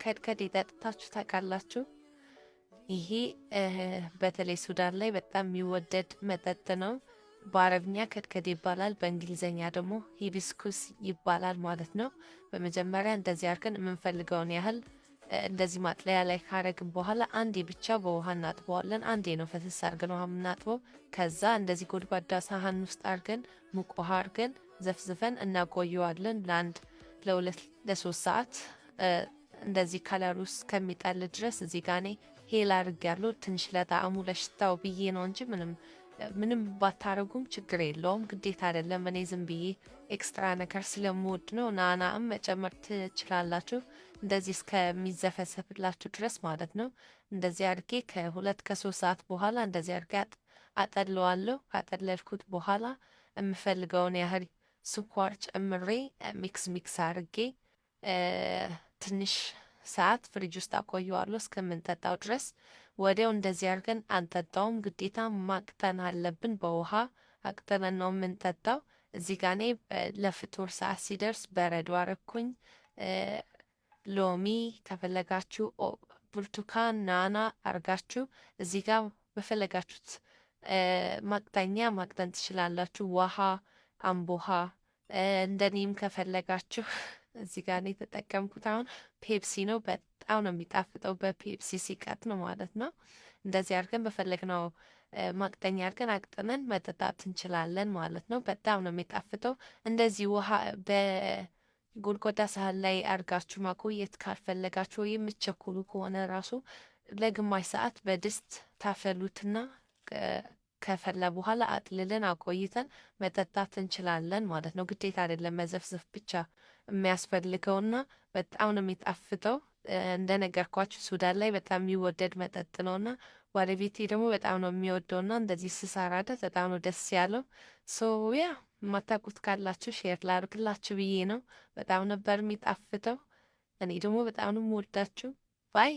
ከድከድ የጠጥታችሁ ታውቃላችሁ? ይሄ በተለይ ሱዳን ላይ በጣም የሚወደድ መጠጥ ነው። በአረብኛ ከድከድ ይባላል፣ በእንግሊዘኛ ደግሞ ሂቢስኩስ ይባላል ማለት ነው። በመጀመሪያ እንደዚህ አድርገን የምንፈልገውን ያህል እንደዚህ ማጥለያ ላይ ካረግን በኋላ አንዴ ብቻ በውሃ እናጥበዋለን። አንዴ ነው ፈሰስ አድርገን ውሃ የምናጥበው። ከዛ እንደዚህ ጎድጓዳ ሳህን ውስጥ አድርገን ሙቅ ውሃ አድርገን ዘፍዝፈን እናቆየዋለን ለሁለት ለሶስት ሰዓት እንደዚህ ከለሩ ውስጥ ከሚጣል ድረስ። እዚህ ጋር እኔ ሄል አድርጌያለሁ ትንሽ ለጣዕሙ ለሽታው ብዬ ነው እንጂ ምንም ባታረጉም ችግር የለውም፣ ግዴታ አይደለም። እኔ ዝም ብዬ ኤክስትራ ነገር ስለምወድ ነው። ናናም መጨመር ትችላላችሁ እንደዚህ እስከሚዘፈሰፍላችሁ ድረስ ማለት ነው። እንደዚህ አድርጌ ከ2 ከ3 ሰዓት በኋላ እንደዚህ አድርጌ አጠለዋለሁ። ካጠለልኩት በኋላ የምፈልገውን ያህል ስኳር ጨምሬ ሚክስ አድርጌ ትንሽ ሰዓት ፍሪጅ ውስጥ አቆየዋለሁ እስከምንጠጣው ድረስ። ወዲያው እንደዚህ አድርገን አንጠጣውም፣ ግዴታ ማቅጠን አለብን። በውሃ አቅጥነን ነው የምንጠጣው። እዚህ ጋ እኔ ለፍጡር ሰዓት ሲደርስ በረዶ አረኩኝ። ሎሚ ከፈለጋችሁ ብርቱካን፣ ናና አርጋችሁ እዚህ ጋር በፈለጋችሁት ማቅጠን ትችላላችሁ። ውሃ፣ አምቦሃ እንደኔም ከፈለጋችሁ እዚህ ጋር ነው የተጠቀምኩት። አሁን ፔፕሲ ነው፣ በጣም ነው የሚጣፍጠው። በፔፕሲ ሲቀጥ ነው ማለት ነው። እንደዚህ አድርገን በፈለግነው ማቅጠኛ አድርገን አቅጥነን መጠጣት እንችላለን ማለት ነው። በጣም ነው የሚጣፍጠው። እንደዚህ ውሃ በጎድጓዳ ሳህን ላይ አድርጋችሁ ማቆየት ካልፈለጋችሁ ወይም የምትቸኩሉ ከሆነ ራሱ ለግማሽ ሰዓት በድስት ታፈሉትና ከፈላ በኋላ አጥልለን አቆይተን መጠጣት እንችላለን ማለት ነው። ግዴታ አይደለም መዘፍዘፍ ብቻ የሚያስፈልገውና በጣም ነው የሚጣፍጠው። እንደነገርኳችሁ ሱዳን ላይ በጣም የሚወደድ መጠጥ ነውና ባለቤቴ ደግሞ በጣም ነው የሚወደውና እንደዚህ ስሰራለት በጣም ነው ደስ ያለው። ያ የማታውቁት ካላችሁ ሼር ላድርግላችሁ ብዬ ነው። በጣም ነበር የሚጣፍጠው። እኔ ደግሞ በጣም ነው የምወዳችሁ። ባይ